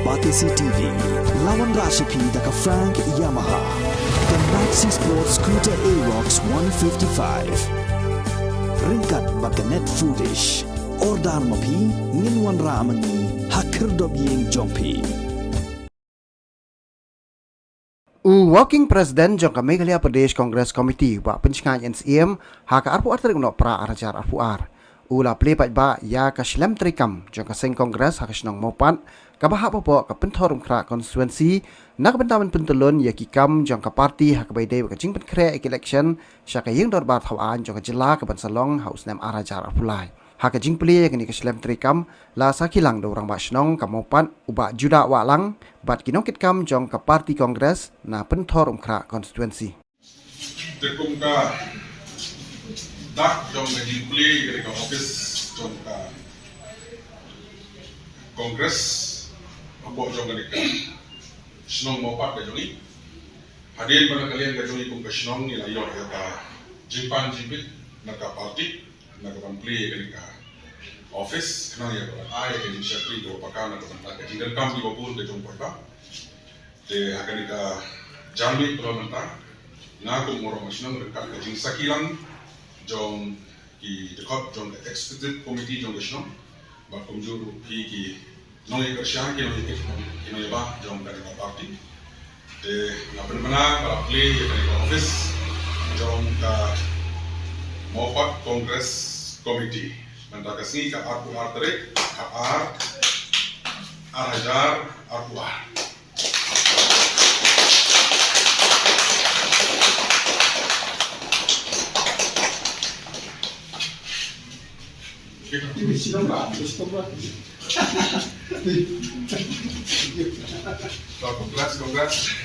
Batisi TV, lawan Rashipi daka Frank Yamaha, dan Maxi Sports Scooter Aerox 155. Ringkat baka net foodish, ordar mapi, nginwan ramani, hakir dobyeng jompi. Working President Jongka Meghalaya Pradesh Congress Committee wa pencingan NCM haka arpu arter gno pra arajar arpu ar. Ula plepat ba ya ka shlem trikam Jongka Seng Congress haka snong mopat ka baha popo ka pentorum kra constituency nak bentaman pentulun ya kikam Jongka party haka baide ka jing penkre election syaka yeng dor bat hawan Jongka jela ka bansalong haus nem arajar arpulai. Haka jing peli yang ni ka shlem trikam la sakilang do orang ba snong ka mopat uba juda wa lang bat kinongkit kam Jongka party Congress na pentorum kra constituency. Dekum ka dak jong ka jingpli dari ka office jong ka Congress abo jong ka snong mopat ka jongi hadir pada kalian ka jongi kum ka snong ni layo ka jimpan jimbit na ka party na ka pampli ka office kana ya ka ay ka jing syakri do pakana ka jinggal kam di bobul ka jong pa de akan ka jambi kalau mentah na kum morong snong ka jing sakilang jong ki dekat jong executive committee jong gesno ba kumjuru ki nong ikersia ki nong ba jong ka party de na benar para play ka office jong ka mopat congress committee manta kasih ka arpu artrek ka arajar arpu Congrats.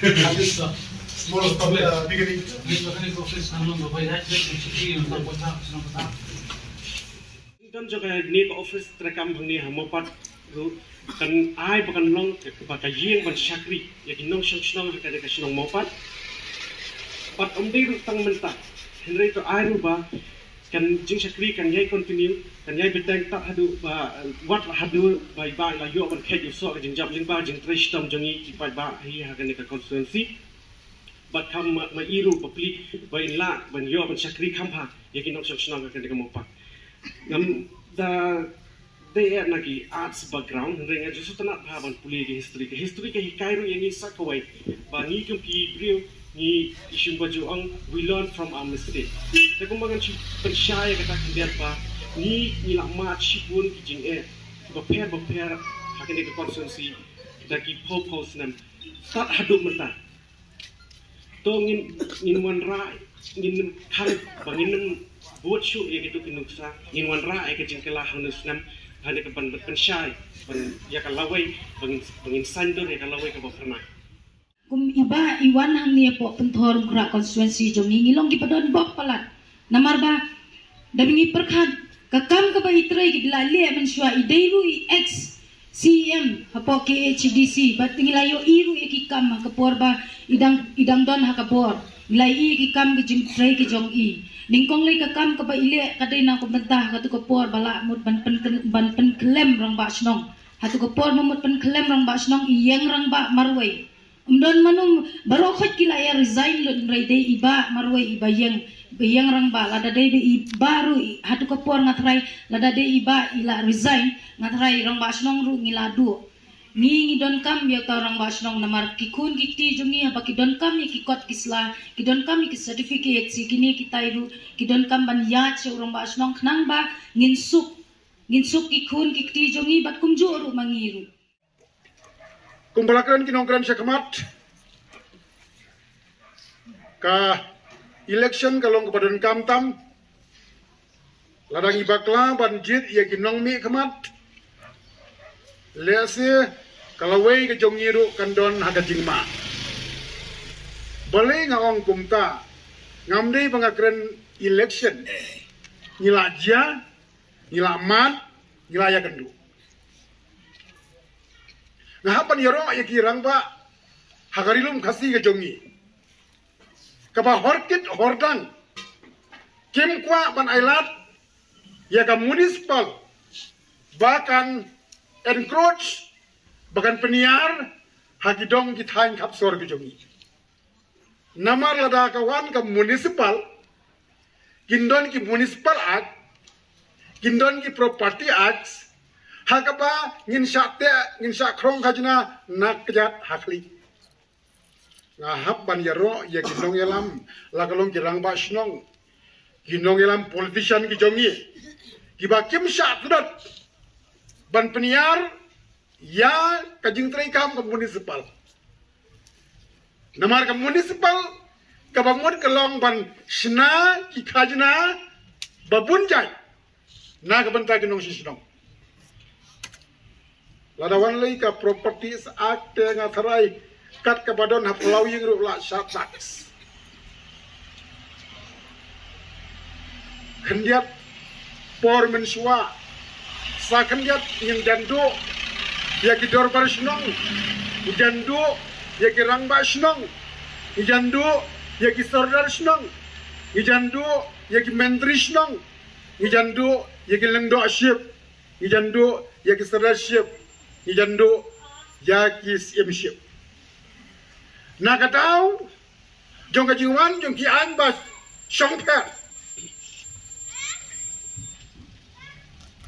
Small public beginning. Office namun berbayar jadi untuk kota senang. Dan juga ni ke office terekam ni hamopat kan ai bukan long kepada yang bersyakri yang nong senang kan ke senang mopat. Pat umdi tang mentah. Henry itu ai rubah kan jing syakri kan yai continue kan yai beteng tak hadu wat hadu bai ba la yo kan khet yo so jing jam jing ba jing trish tam jangi pai ba hi ha kan ka constituency but kam ma iru papli bai la ban yo ban syakri kam ha yakin nok senang kan ka mopa ngam da they nagi arts background renga jusu tanat ha ban puli ke history ke hikairu yang isa kawai ba ni kum pi brio ni isyung baju ang we learn from our mistake. Saya kumbagan si percaya kata kita apa ni nilak mat si pun kijing baper hakin ke konsensi daki purpose nam tak haduk mentah. To ngin wan ra ngin kan bangin buat syuk ya gitu kinuksa ngin wan ra ke jingkelah hanus nam hanya ke ban pensyai ban ya kalawai bangin sandur ya kalawai ke pernah. Kum iba iwan hang niya po pentor kra konstituensi jongi ngilong di padon bok palat namar ba dabingi perkhat kakam ka ba itray gidla le men shwa ideiru ex CM hapo ke HDC bat ngilayo iru ikikam ka por ba idang don ha ka por nilai ikikam gi jimtray ki jong i ningkong le kakam ka ba ile kadai na ko bentah ka tu ko por bala mut ban pen klem rang ba snong hatu ko por mut pen klem rang ba snong iyeng rang ba marwai Umdon manum barokot kila ya resign lun rayday iba marway iba yang rang ba lada day baru hatu kapor ngatray lada day iba ila resign ngatray rang ba snong ru ngiladu ni don kam ya ta rang ba snong namar kikun gikti jungi apa kidon kam ya kikot kisla kidon kam ki certificate si kini kita iru kidon kam ban ya che rang ba snong knang ba nginsuk kikun gikti jungi bat kumjuru mangiru kumpalakan kinongkran syakamat ka election kalong kepada kamtam ladang ibakla banjit ya kinong mi kamat lese kalawai ke jongiru kandon haga jingma boleh ngawang kumta ngamdei pengakren election nila ja nila mat nila ya kendu ngahapan yarong ay kirang ba hagarilum kasi ke jongi kaba horkit hordang kim kwa ban ailat ya ka municipal bahkan encroach bagan peniar hagidong kitain kapsor ke jongi namar lada kawan ke municipal gindon ki municipal act gindon ki property act hakaba ngin syak krong kajna nak kejat hakli ngahap ban yaro ya gindong yalam lakalong jirang ba snong gindong yalam politician ki jongi kiba kim syak tudot ban peniar ya kajing terikam ke municipal namar ke municipal kabangun kelong ban sna ki kajna babunjai na kabanta ginong sisnong ladawan lay ka properties act nga tharay kat kabadon hapulaw yung rula saks kendiat por mensua sa kendiat yang jandu ya gidor bar snong jandu ya girang ba snong jandu ya sordar snong jandu ya menteri snong jandu ya lengdo asyip jandu ya sordar syip jandu ya simship na katau jong kajiwan jong ki an bas songper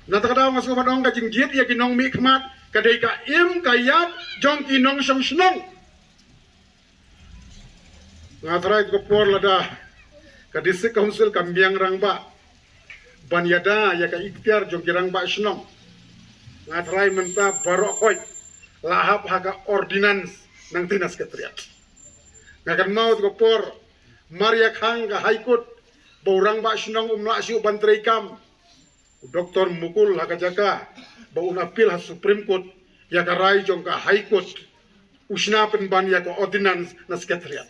na takadaw nga sumadong kajing jit ya kinong mi kmat kadai ka im kayap jong kinong song snong nga try ko por lada ka district council kambiang rangba banyada ya ka ikhtiar jong kirang ba snong nga try menta barok koy lahap haga ordinance ng Dinas Ketriat nga kan maut ko por Maria Khang ka high court baurang ba snong umla siu bantray kam Dr. Mukul hakajaka baun apil ha Supreme Court ya karai jong ka High Court usna penban ya ko ordinance na sekretariat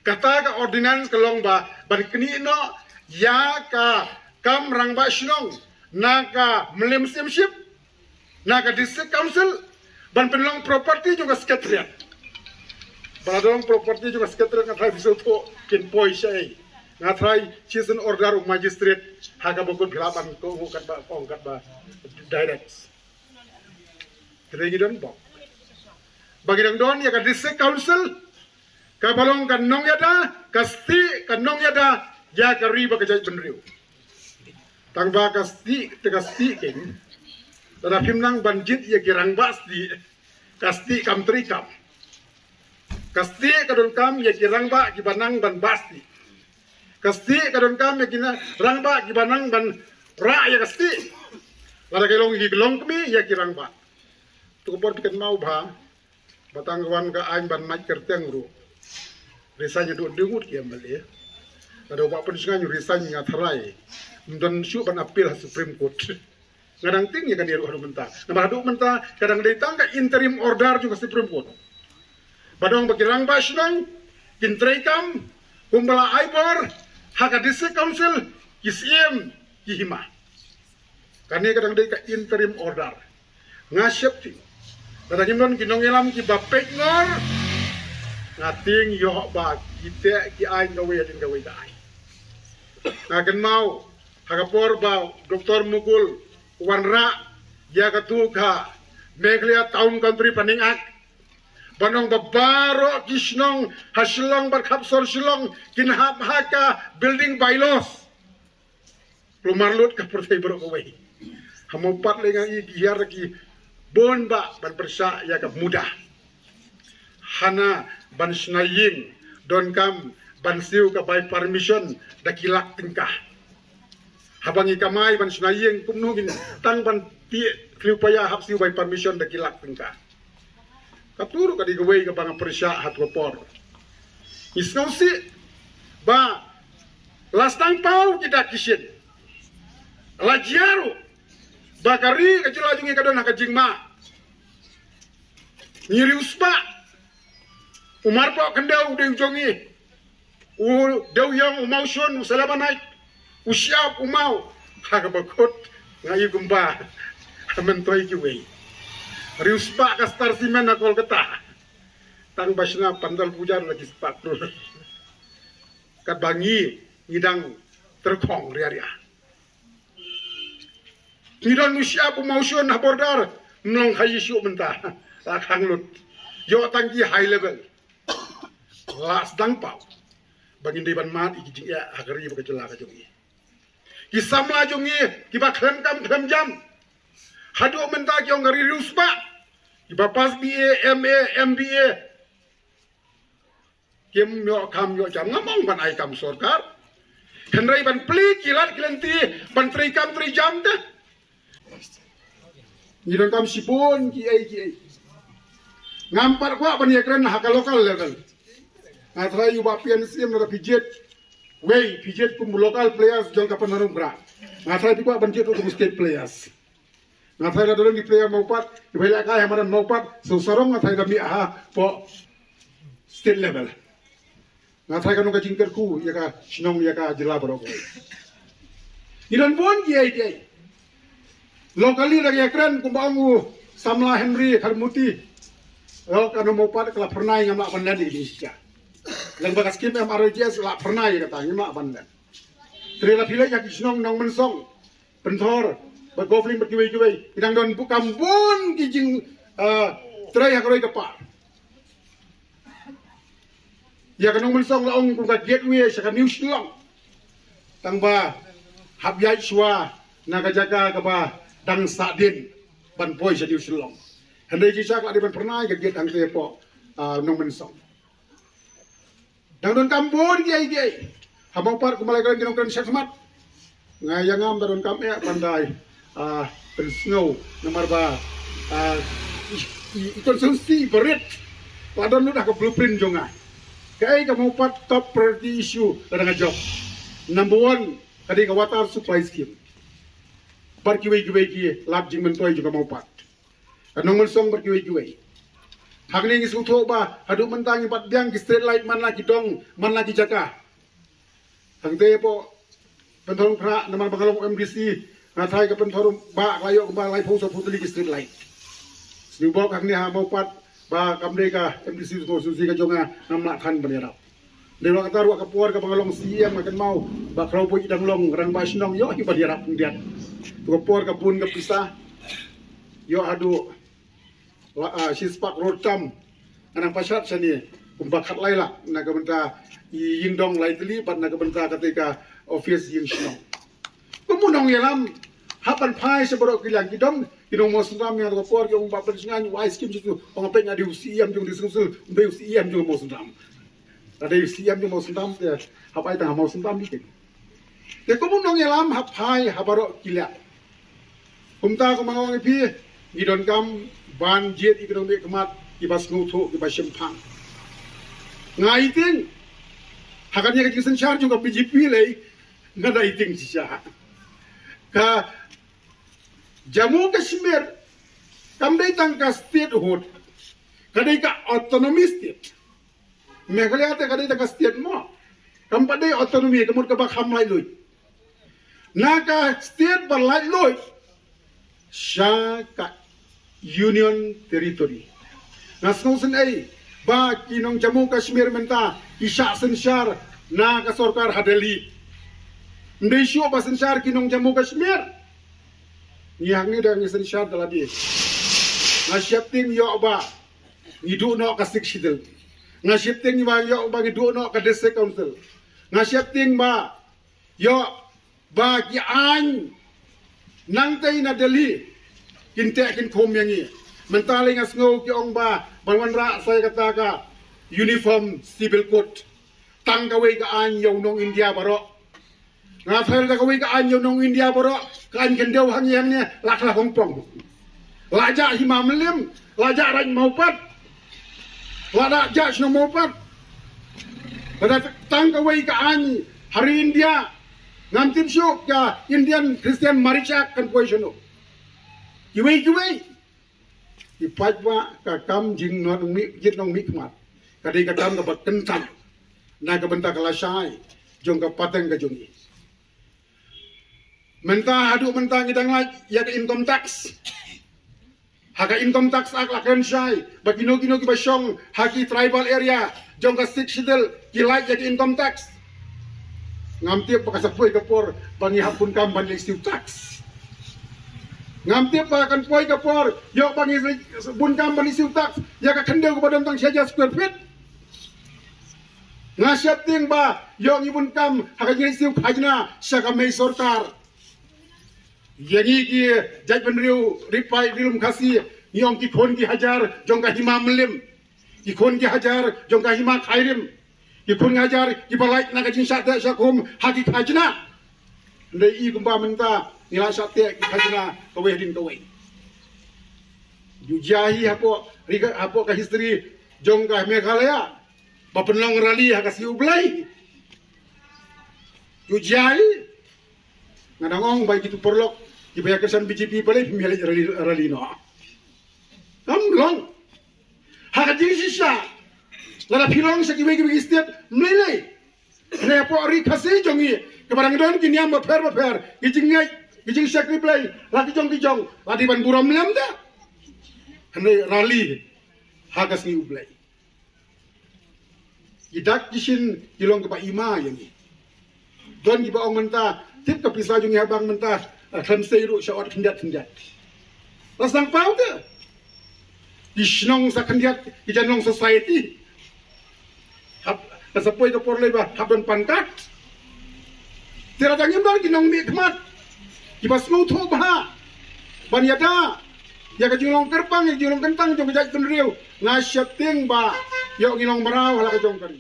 kata ka ordinance kalong ba ban kini no ya ka kam rang ba snong na ka mlem simship na ka district council ban penlong property juga sekretariat baladong property juga sekretariat ka biso to kin poi sai nga try season order of magistrate haga bukun bilapan ko kat ba direct teregi don bok bagi don ya ka district council ka balong kan nong yada kasti kan nong yada ya ka riba ka jaj benriu tang ba kasti te kasti king tada pimnang banjit ya girang basti kasti kam trikam kasti kadon kam ya girang ba gibanang ban basti kasti kadon kam yakina rangba gibanang ban ra ya kasti lada kelong giglong kami ya kirangba tu por pikan mau ba batangwan ka ain ban mai kerteng ru risanya do dengut ki ambale ada ba pensingan risanya ngathrai ndon syu ban apil ha Supreme Court ngadang ting ya kan dia ru menta na hadu menta kadang datang ka interim order juga Supreme Court badong bakirangba snang kintreikam kumbala aibor haka district council kisim kihima kani kadang dei ka interim order ngasep ti kada kimnon kinong elam ki bapek ngor ngating yo ba kite ki ain gawe din gawe dai ngaken mau haka por ba Dr. Mukul wanra ya katuka meglia town country paning ak banong babaro kisnong hasilong barkapsor silong kinhap haka building bylaws lumarlut ka pertai bro kawai hamopat lengang i giar ki bon ba ban persa ya ka mudah hana ban snaying don kam ban siu ka by permission dakilak tingkah habangi kamai ban snaying kumnugin tang ban ti kriupaya hap siu by permission dakilak tingkah katuru ka digaway ka bang presya hat ko por isngaw si ba lastang pau kita kisin lajiaru bakari kacila jungi kadon hakajing ma ngiri uspa umar po kendau de jongi u deu yang umau shon usalabanai usyap umau hakabakot ngai gumba amentoi kiwei rius pak kastar simen akol ketah tang basna pandal pujar lagi sepatur kat bangi ngidang terkong ria-ria ngidang musya pemausun habordar nong khai isu mentah la khang lut yo tangki high level la sedang pau bagi di ban mat iki jing ya hagari bagi jela ka jongi ki samla jongi ki ba klem jam hadu mentah ki ngari rusba ki ba pas BA MA MBA kim yo kam yo jam ngamong ban ai kam sorkar henrai ban pli kilat klenti ban tri kam tri jam dah ni don kam sipon ki ai ngampar kwa ban yakran haka lokal level ngatra yu ba pian sim na pijet kum local players jong ka panarum bra ngatra ti kwa ban jet to state players ngatra da dolong di player mau pat di bela ka hamaran mau pat so sarong ngatra da mi ha po state level ngatra ka no ka jingker ku ya ka sinong ya ka jela bro ni don bon ki ai lokali lagi yakran kumbangu samla Henry Harmuti lo kanu mau pat kala pernah ngamak bandan di Indonesia lang bagas kim MRJS la pernah ya kata ngamak bandan trela pila ya kisnong nong mensong pentor bagofling berkiwai idang don bukam bon kijing tray hakroi kapa ya kanong mensong la ong kuga gateway sa New Zealand tangba habyai shwa nagajaga kaba dang sadin ban boy sa New Zealand handai jijak la di ban pernah ga get ang tepo nong mensong dang don kambon giai habang par kumalai kan kinong kan sakmat ngayangam daron kam ya pandai snow nomor ba konsumsi berit padon lu dah ke blueprint jonga kai ka mau pat top priority issue kadang job number 1 kadi ka water supply scheme berkiwai-kiwai ki lab jing mentoi juga mau pat kanong mensong berkiwai-kiwai hagni ngi suto ba hadu mentangi pat biang ki street light man lagi dong man lagi jaga hangte po pentorong pra naman bangalong MDC ngatai ka pentorong ba layo ba lay pho so putli ki street light snibo hagni ha mau pat ba kamde ka MDC so susi ka jonga namla than banirap dewa kata ruak kapuar ka bangalong siam makan mau ba krau po idang long rang ba sinong yo ki banirap ndiat kapuar ka pun ka pisah yo adu sispak rotam anang pasat sani kumbakat laila naga benta yingdong laitli pat naga benta ketika office ying sinong kumunong yalam hapan pai seborok kilang kidong mo sundam yang ko por yung ba pensingan wise kim situ pangapeng adi usiam jung disusul be usiam jung mo sundam ada usiam jung mo sundam te hapai tang mo sundam dikin te kumunong yalam hapai habarok kilang kumta ko mangong ipi gidon kam ban jet ikidong be kemat ibas ngutu ibas sempang ngaiting hakannya ke sensyar juga PGP lay ngada iting sisa ka Jammu Kashmir kamdai tangka statehood kadai ka autonomy state Meghalaya te kadai tangka state mo kampadai autonomy kamut ka bak hamlai loy naka state balai loy sya ka union territory nasnusen ai ba kinong Jammu Kashmir menta isya sensyar na ka sarkar hadeli ndai syo ba sensyar kinong Jammu Kashmir yang ni dah ngisen syar dalam dia. Nasiap ting yo ba ngidu no ka sik sidel. Nasiap ting ba yo ba ngidu no ka district council. Nasiap ting ba yo ba ki an nang tay na Delhi kinte kin kom yang ni. Mentaling asngo ki ong ba banwan ra saya kata ka uniform civil code. Tanggawe ka an yo nong India baro. Ngathal ka kawi ka an yo nong India baro. Kan kendau hang yang ni laklah Hongkong. Lajak himam lim, lajak raj maupat. Lajak sno maupat. Pada tang kawai ka ani hari India ngantim syuk ka Indian Christian marichak kan koi sno. Kiwai. Ipatwa ka kam jing no mi jit nong mi kmat. Kadai ka kam ka bakentan. Na ka benta kalasai jong ka pateng ka jongi. Mentah aduk mentah kita ngelak ya ke income tax. Haka income tax ak lakan syai. Bakino kino ki basyong haki tribal area. Jong ka sik sidel kilai ya ke income tax. Ngamtiap pakasapoi kapor bangi hapun kam ban legislative tax. ngam tiap ba kan poi ka por yok bangi bun kam bani siu tak ya ka kendeu ko badon tang saja square feet ngasiap ting ba yok ibun kam haka ngi siu khajna saka mei sarkar yani ki jaj benriu ripai rilum khasi yong ki khon ki hajar jong ka hima melim ki khon ki hajar jong ka hima khairim ki khon hajar ki balai na ka jing sat sakum haki khajna ndai i kumba menta nila sate ki khajna kawe din kawe jujahi hapo ka history jong ka Meghalaya bapenlong rali haka siu blai jujahi ngadangong bai kitu porlok ibaya kesan BJP balai pemilih rali no long haka diri sisa lada pilong sa kibai kibai setiap melelai ne po ri khase jongi kebarang don kini am baper gijing sakri play laki jong ladi ban buram lem da hane rali haka si ublai idak kisin kilong ke Pak Ima yani don ki baong menta tip ke pisau jongi abang menta klam seiru syawat kendat lasang pau ke isnong sa kendat ijanong society kasapoi ke porlai ba habon pangkat tira jangim dar kinong mi khmat ibas ngau tho ba ban yada ya ka jinglong kerpang ya jinglong kentang jong jaj penriu ngasyap ting ba yo nginong marau hala ka jong kari